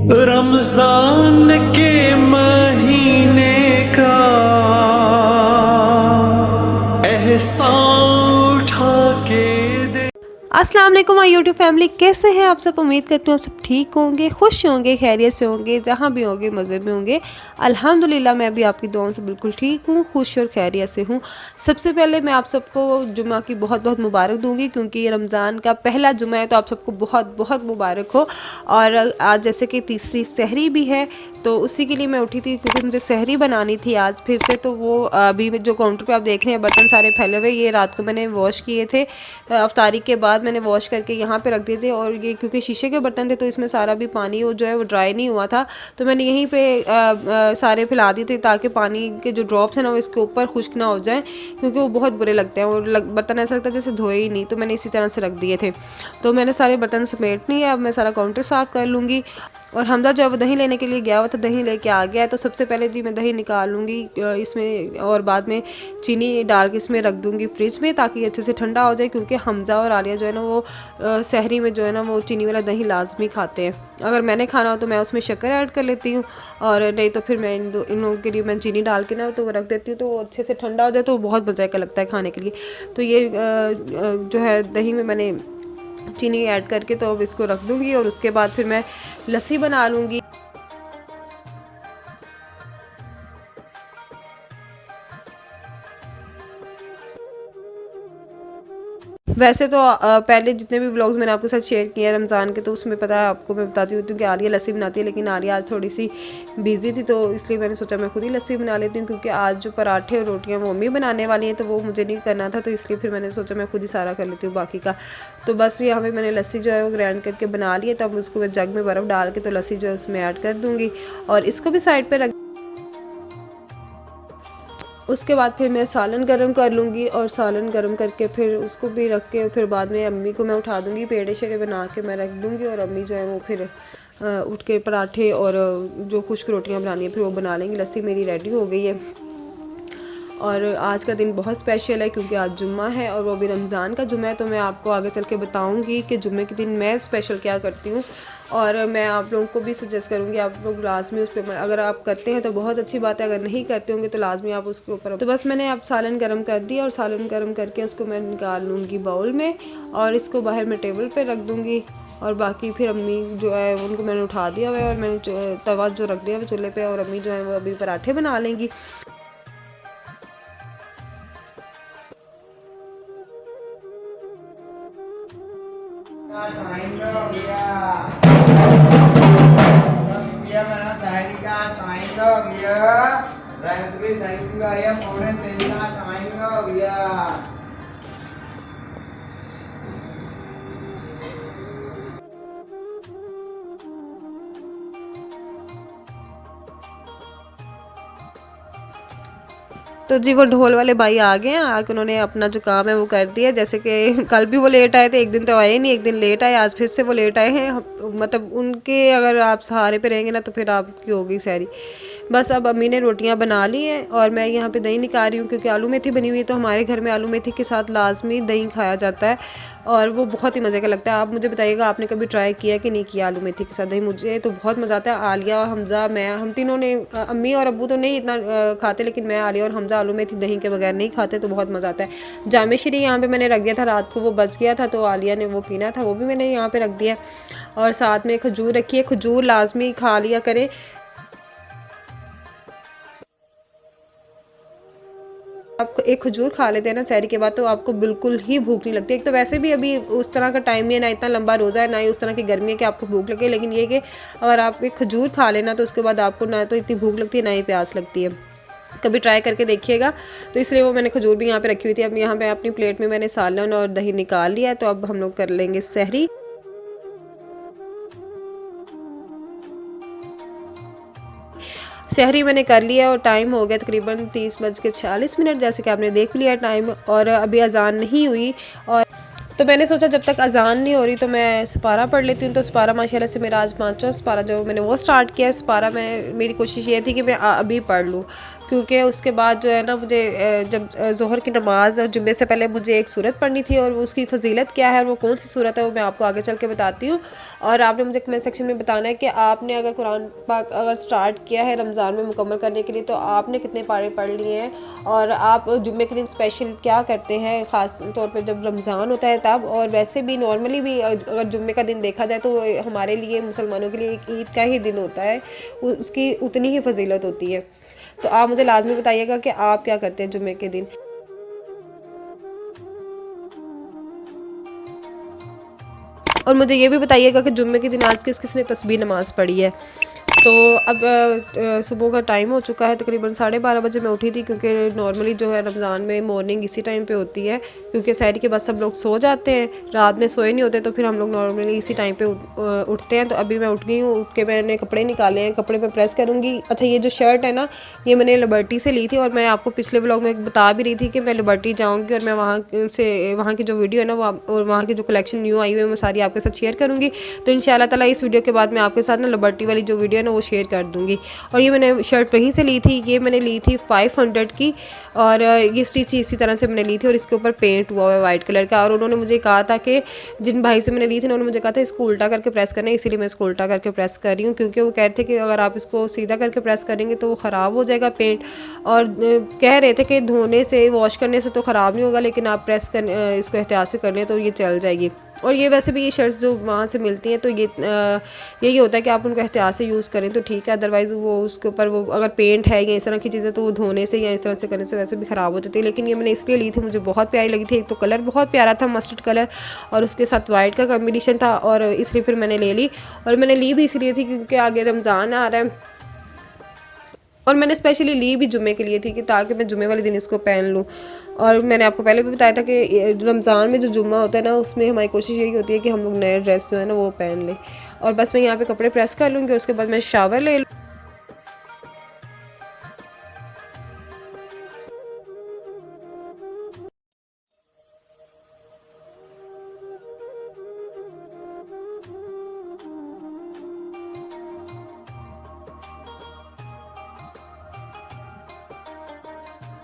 रमजान के महीने का एहसान उठा के दे। अस्सलाम वालेकुम माय यूट्यूब फैमिली, कैसे हैं आप सब। उम्मीद करती हूँ आप सब ठीक होंगे, खुश होंगे, खैरियत से होंगे, जहाँ भी होंगे मज़े में होंगे। अल्हम्दुलिल्लाह मैं भी आपकी दुआओं से बिल्कुल ठीक हूँ, खुश और खैरियत से हूँ। सबसे पहले मैं आप सबको जुमा की बहुत बहुत मुबारक दूँगी, क्योंकि ये रमज़ान का पहला जुमा है, तो आप सबको बहुत बहुत मुबारक हो। और आज जैसे कि तीसरी सहरी भी है, तो उसी के लिए मैं उठी थी, क्योंकि मुझे सहरी बनानी थी आज फिर से। तो वो अभी जो काउंटर पे आप देख रहे हैं बर्तन सारे फैले हुए, ये रात को मैंने वॉश किए थे, अफ्तारी के बाद मैंने वॉश करके यहाँ पे रख दिए थे। और ये क्योंकि शीशे के बर्तन थे, तो इसमें सारा भी पानी वो जो है वो ड्राई नहीं हुआ था, तो मैंने यहीं पे सारे फैला दिए थे, ताकि पानी के जो ड्रॉप्स हैं ना वो इसके ऊपर खुश्क ना हो जाएं, क्योंकि वो बहुत बुरे लगते हैं और बर्तन ऐसा लगता है जैसे धोए ही नहीं। तो मैंने इसी तरह से रख दिए थे। तो मैंने सारे बर्तन समेट लिए, अब मैं सारा काउंटर साफ़ कर लूँगी। और हमजा जो है वो दही लेने के लिए गया हुआ था, दही लेके आ गया है। तो सबसे पहले जी मैं दही निकाल लूँगी इसमें, और बाद में चीनी डाल के इसमें रख दूँगी फ्रिज में, ताकि अच्छे से ठंडा हो जाए। क्योंकि हमजा और आलिया जो है ना वो सहरी में जो है ना वो चीनी वाला दही लाजमी खाते हैं। अगर मैंने खाना हो तो मैं उसमें शक्कर ऐड कर लेती हूँ, और नहीं तो फिर मैं इन लोगों के लिए मैं चीनी डाल के ना तो वो रख देती हूँ, तो वो अच्छे से ठंडा हो जाए तो बहुत मज़ा का लगता है खाने के लिए। तो ये जो है दही में मैंने चीनी ऐड करके तो अब इसको रख दूँगी, और उसके बाद फिर मैं लस्सी बना लूँगी। वैसे तो पहले जितने भी व्लॉग्स मैंने आपके साथ शेयर किए हैं रमज़ान के, तो उसमें पता है आपको मैं बताती हूँ कि आलिया लस्सी बनाती है, लेकिन आलिया आज थोड़ी सी बिज़ी थी, तो इसलिए मैंने सोचा मैं खुद ही लस्सी बना लेती हूँ। क्योंकि आज जो पराठे और रोटियाँ वो मम्मी बनाने वाली हैं, तो वो मुझे नहीं करना था, तो इसलिए फिर मैंने सोचा मैं खुद ही सारा कर लेती हूँ बाकी का। तो बस यहाँ पर मैंने लस्सी जो है वो ग्राइंड करके बना ली है। तब उसको मैं जग में बर्फ़ डाल के तो लस्सी जो है उसमें ऐड कर दूँगी, और इसको भी साइड पर रख। उसके बाद फिर मैं सालन गरम कर लूँगी, और सालन गरम करके फिर उसको भी रख के फिर बाद में अम्मी को मैं उठा दूँगी, पेड़े शेड़े बना के मैं रख दूँगी। और अम्मी जो है वो फिर उठ के पराठे और जो खुश्क रोटियाँ बनानी है फिर वो बना लेंगी। लस्सी मेरी रेडी हो गई है। और आज का दिन बहुत स्पेशल है, क्योंकि आज जुम्मा है, और वो भी रमज़ान का जुम्मा है। तो मैं आपको आगे चल के बताऊँगी कि जुम्मे के दिन मैं स्पेशल क्या करती हूँ। और मैं आप लोगों को भी सजेस्ट करूँगी, आप लोग लाजमी उस पर, अगर आप करते हैं तो बहुत अच्छी बात है, अगर नहीं करते होंगे तो लाजमी आप उसके ऊपर। तो बस मैंने अब सालन गरम कर दिया, और सालन गरम करके उसको मैं निकाल लूँगी बाउल में, और इसको बाहर मैं टेबल पर रख दूँगी। और बाकी फिर अम्मी जो है उनको मैंने उठा दिया हुआ है, और मैंने तवा जो रख दिया है चूल्हे पे, और अम्मी जो है वो अभी पराठे बना लेंगी। तो जी वो ढोल वाले भाई आ गए हैं, आके उन्होंने अपना जो काम है वो कर दिया। जैसे कि कल भी वो लेट आए थे, एक दिन तो आए नहीं, एक दिन लेट आए, आज फिर से वो लेट आए हैं। मतलब उनके अगर आप सहारे पे रहेंगे ना तो फिर आपकी होगी सहरी। बस अब अम्मी ने रोटियां बना ली हैं, और मैं यहाँ पे दही निकाल रही हूँ, क्योंकि आलू मेथी बनी हुई है। तो हमारे घर में आलू मेथी के साथ लाजमी दही खाया जाता है, और वो बहुत ही मज़े का लगता है। आप मुझे बताइएगा आपने कभी ट्राई किया कि नहीं किया आलू मेथी के साथ दही। मुझे तो बहुत मज़ा आता है। आलिया और हमज़ा, मैं, हम तीनों ने, अम्मी और अब्बू तो नहीं इतना खाते, लेकिन मैं, आलिया और हमज़ा आलू मेथी दही के बगैर नहीं खाते, तो बहुत मज़ा आता है। जामे श्री यहाँ पे मैंने रख दिया था, रात को वो बच गया था, तो आलिया ने वो पीना था, वो भी मैंने यहाँ पे रख दिया। और साथ में खजूर रखी है, खजूर लाजमी खा लिया करें। आप एक खजूर खा लेते हैं ना सहरी के बाद, तो आपको बिल्कुल ही भूख नहीं लगती। एक तो वैसे भी अभी उस तरह का टाइम नहीं है, ना इतना लंबा रोज़ा है, ना ही उस तरह की गर्मी है कि आपको भूख लगे। लेकिन ये कि अगर आप एक खजूर खा लेना तो उसके बाद आपको ना तो इतनी भूख लगती है, ना ही प्यास लगती है। कभी ट्राई करके देखिएगा। तो इसलिए वो मैंने खजूर भी यहाँ पे रखी हुई थी। अब यहाँ पे अपनी प्लेट में मैंने सालन और दही निकाल लिया है, तो अब हम लोग कर लेंगे सहरी। सहरी मैंने कर लिया, और टाइम हो गया तकरीबन 30:40, जैसे कि आपने देख लिया टाइम, और अभी अजान नहीं हुई। और तो मैंने सोचा जब तक अजान नहीं हो रही तो मैं सपारा पढ़ लेती हूँ। तो सपारा माशाल्लाह से मेरा आज 5वां सपारा जो मैंने वो स्टार्ट किया है। सपारा में मेरी कोशिश ये थी कि मैं अभी पढ़ लूँ, क्योंकि उसके बाद जो है ना मुझे जब ज़ोहर की नमाज़ और जुम्मे से पहले मुझे एक सूरत पढ़नी थी, और उसकी फजीलत क्या है और वो कौन सी सूरत है वो मैं आपको आगे चल के बताती हूँ। और आपने मुझे कमेंट सेक्शन में बताना है कि आपने अगर कुरान पाक अगर स्टार्ट किया है रमज़ान में मुकम्मल करने के लिए तो आपने कितने पारे पढ़ लिए हैं, और आप जुम्मे के दिन स्पेशल क्या करते हैं ख़ास तौर पर जब रमज़ान होता है तब, और वैसे भी नॉर्मली भी अगर जुम्मे का दिन देखा जाए तो हमारे लिए मुसलमानों के लिए एक ईद का ही दिन होता है, उसकी उतनी ही फजीलत होती है। तो आप मुझे लाजमी बताइएगा कि आप क्या करते हैं जुम्मे के दिन। और मुझे ये भी बताइएगा कि जुम्मे के दिन आज किस किस ने तस्बीह नमाज़ पढ़ी है। तो अब सुबह का टाइम हो चुका है, तकरीबन 12:30 बजे मैं उठी थी, क्योंकि नॉर्मली जो है रमज़ान में मॉर्निंग इसी टाइम पे होती है, क्योंकि सहरी के बाद सब लोग सो जाते हैं, रात में सोए नहीं होते, तो फिर हम लोग नॉर्मली इसी टाइम पे उठते हैं। तो अभी मैं उठ गई हूँ, उठ के मैंने कपड़े निकाले हैं, कपड़े मैं प्रेस करूँगी। अच्छा, ये जो शर्ट है ना ये मैंने लिबर्टी से ली थी, और मैं आपको पिछले व्लॉग में बता भी रही थी कि मैं लिबर्टी जाऊँगी और मैं वहाँ की जो वीडियो है ना वो और वहाँ की जो कलेक्शन न्यू आई हुई है मैं सारी आपके साथ शेयर करूँगी। तो इंशाल्लाह ताला इस वीडियो के बाद मैं आपके साथ ना लिबर्टी वाली जो वीडियो है ना वो शेयर कर दूँगी। और ये मैंने शर्ट वहीं से ली थी, ये मैंने ली थी 500 की, और ये स्टिच इसी तरह से मैंने ली थी, और इसके ऊपर पेंट हुआ है वाइट कलर का। और उन्होंने मुझे कहा था कि जिन भाई से मैंने ली थी उन्होंने मुझे कहा था इसको उल्टा करके प्रेस करना है, इसीलिए मैं इसको उल्टा करके प्रेस कर रही हूँ, क्योंकि वो कह रहे थे कि अगर आप इसको सीधा करके प्रेस करेंगे तो वो ख़राब हो जाएगा पेंट, और कह रहे थे कि धोने से वॉश करने से तो ख़राब नहीं होगा, लेकिन आप प्रेस कर इसको एहतियात से कर लें तो ये चल जाएगी। और ये वैसे भी ये शर्ट्स जो वहाँ से मिलती हैं तो ये यही होता है कि आप उनको एहतियात से यूज़ करें तो ठीक है, अदरवाइज़ वो उसके ऊपर वो अगर पेंट है या इस तरह की चीज़ें तो वो धोने से या इस तरह से करने से वैसे भी ख़राब हो जाती है। लेकिन ये मैंने इसलिए ली थी, मुझे बहुत प्यारी लगी थी, एक तो कलर बहुत प्यारा था मस्टर्ड कलर, और उसके साथ वाइट का कॉम्बिनेशन था, और इसलिए फिर मैंने ले ली। और मैंने ली भी इसलिए थी क्योंकि आगे रमज़ान आ रहा है, और मैंने स्पेशली ली भी जुम्मे के लिए थी कि ताकि मैं जुम्मे वाले दिन इसको पहन लूँ। और मैंने आपको पहले भी बताया था कि रमज़ान में जो जुम्मा होता है ना उसमें हमारी कोशिश यही होती है कि हम लोग नए ड्रेस जो है ना वो पहन लें। और बस मैं यहाँ पे कपड़े प्रेस कर लूँगी, उसके बाद मैं शावर ले लूँ।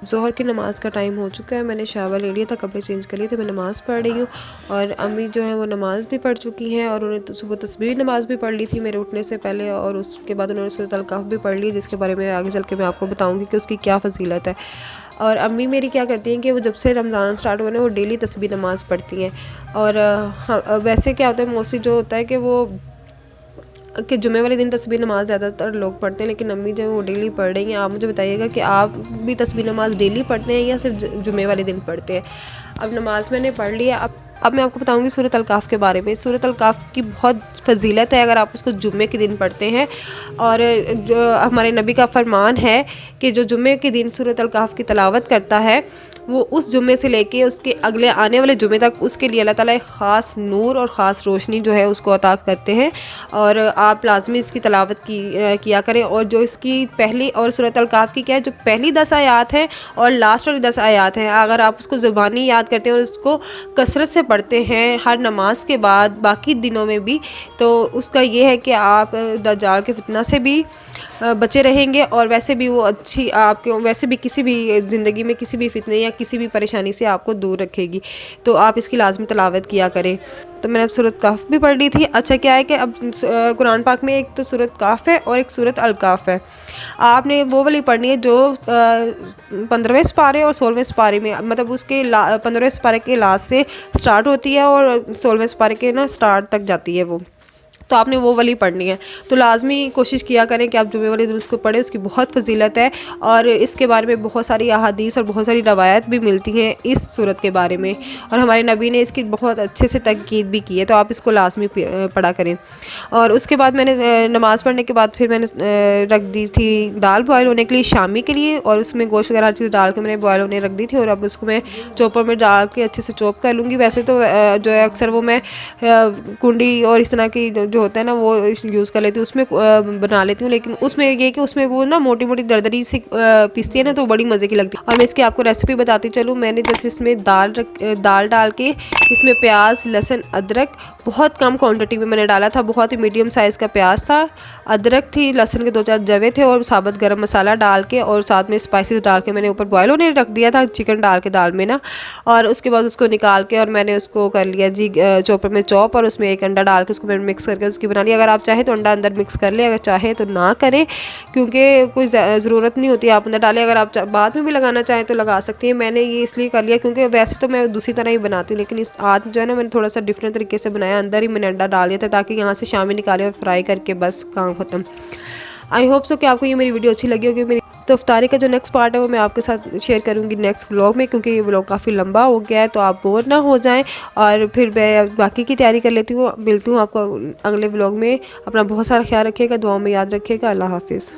ज़ोहर की नमाज़ का टाइम हो चुका है, मैंने शावर ले लिया था, कपड़े चेंज कर लिए थे, मैं नमाज़ पढ़ रही हूँ। और अम्मी जो है वो नमाज़ भी पढ़ चुकी हैं, और उन्होंने सुबह तस्बीह नमाज़ भी पढ़ ली थी मेरे उठने से पहले, और उसके बाद उन्होंने सूरत अल-कहफ़ भी पढ़ ली, जिसके बारे में आगे चल के मैं आपको बताऊँगी कि उसकी क्या फजीलत है। और अम्मी मेरी क्या करती हैं कि वो जब से रमज़ान स्टार्ट हुआ ना वो डेली तस्बीह नमाज़ पढ़ती हैं। और हाँ, वैसे क्या होता है मोस्टली जो होता है कि जुमे वाले दिन तस्बीह नमाज़ ज़्यादातर लोग पढ़ते हैं, लेकिन अम्मी जो वो डेली पढ़ रही हैं। आप मुझे बताइएगा कि आप भी तस्बीह नमाज़ डेली पढ़ते हैं या सिर्फ जुमे वाले दिन पढ़ते हैं। अब नमाज़ मैंने पढ़ लिया, अब मैं आपको बताऊंगी सूरत अल-कहफ़ के बारे में। सूरत अल-कहफ़ की बहुत फजीलत है अगर आप उसको जुम्मे के दिन पढ़ते हैं, और जो हमारे नबी का फरमान है कि जो जुम्मे के दिन सूरत अल-कहफ़ की तलावत करता है वो उस जुम्मे से लेके उसके अगले आने वाले जुम्मे तक उसके लिए अल्लाह ताला एक ख़ास नूर और ख़ास रोशनी जो है उसको अता करते हैं। और आप लाजमी इसकी तलावत किया करें। और जो इसकी पहली और सूरत अल-कहफ़ की क्या है, जो पहली 10 आयात हैं और लास्ट वाली 10 आयात हैं, अगर आप उसको ज़ुबानी याद करते हैं और उसको कसरत से पढ़ते हैं हर नमाज के बाद बाकी दिनों में भी, तो उसका ये है कि आप दज्जाल के फितना से भी बचे रहेंगे, और वैसे भी वो अच्छी आपके वैसे भी किसी भी ज़िंदगी में किसी भी फितने या किसी भी परेशानी से आपको दूर रखेगी। तो आप इसकी लाजमी तलावत किया करें। तो मैंने अब सूरत कहफ़ भी पढ़ ली थी। अच्छा क्या है कि अब कुरान पाक में एक तो सूरत कहफ़ है और एक सूरत अल-कहफ़ है। आपने वो वाली पढ़नी है जो 15वें सिपारे और 16वें सिपारे में, मतलब उसके 15वें सिपारे के लास्ट से स्टार्ट होती है और 16वें सिपारे के ना स्टार्ट तक जाती है वो, तो आपने वो वाली पढ़नी है। तो लाजमी कोशिश किया करें कि आप जुमे वाले दिन उसको पढ़ें, उसकी बहुत फजीलत है, और इसके बारे में बहुत सारी अहादीस और बहुत सारी रवायत भी मिलती हैं इस सूरत के बारे में, और हमारे नबी ने इसकी बहुत अच्छे से तकीद भी की है। तो आप इसको लाजमी पढ़ा करें। और उसके बाद मैंने नमाज़ पढ़ने के बाद फिर मैंने रख दी थी दाल बॉयल होने के लिए शामी के लिए, और उसमें गोश्त वगैरह हर चीज़ डाल के मैंने बॉयल होने रख दी थी। और अब उसको मैं चॉपर में डाल के अच्छे से चॉप कर लूँगी। वैसे तो जो है अक्सर वो मैं कुंडी और इस तरह की जो होता है ना वो यूज़ कर लेती हूँ, उसमें बना लेती हूँ। लेकिन उसमें ये कि उसमें वो ना मोटी मोटी दरदरी सी पीसती है ना, तो बड़ी मज़े की लगती है। और मैं इसकी आपको रेसिपी बताती चलूँ। मैंने जैसे इसमें दाल डाल के इसमें प्याज, लहसुन, अदरक बहुत कम क्वांटिटी में मैंने डाला था। बहुत ही मीडियम साइज़ का प्याज था, अदरक थी, लहसुन के 2-4 जवे थे और साबुत गरम मसाला डाल के और साथ में स्पाइसेस डाल के मैंने ऊपर बॉयल होने रख दिया था, चिकन डाल के दाल में ना। और उसके बाद उसको निकाल के और मैंने उसको कर लिया जी चॉपर में चॉप, और उसमें एक अंडा डाल के उसको मैंने मिक्स करके उसकी बना लिया। अगर आप चाहें तो अंडा अंदर मिक्स कर ले, अगर चाहें तो ना करें, क्योंकि कोई ज़रूरत नहीं होती आप अंदर डालें। अगर आप बाद में भी लगाना चाहें तो लगा सकती हैं। मैंने ये इसलिए कर लिया क्योंकि वैसे तो मैं दूसरी तरह ही बनाती हूँ, लेकिन इस आज जो है ना मैंने थोड़ा सा डिफरेंट तरीके से बनाया। अंदर ही मैंने अंडा डाल दिया था ताकि यहाँ से शामी निकाले और फ्राई करके बस काम ख़त्म। आई होप सो कि आपको ये मेरी वीडियो अच्छी लगी होगी। मेरी तो इफ्तारी का जो नेक्स्ट पार्ट है वो मैं आपके साथ शेयर करूँगी नेक्स्ट व्लॉग में, क्योंकि ये व्लॉग काफ़ी लंबा हो गया है, तो आप बोर ना हो जाएं। और फिर मैं बाकी की तैयारी कर लेती हूँ। मिलती हूँ आपको अगले व्लॉग में। अपना बहुत सारा ख्याल रखिएगा, दुआ में याद रखिएगा। अल्लाह हाफिज़।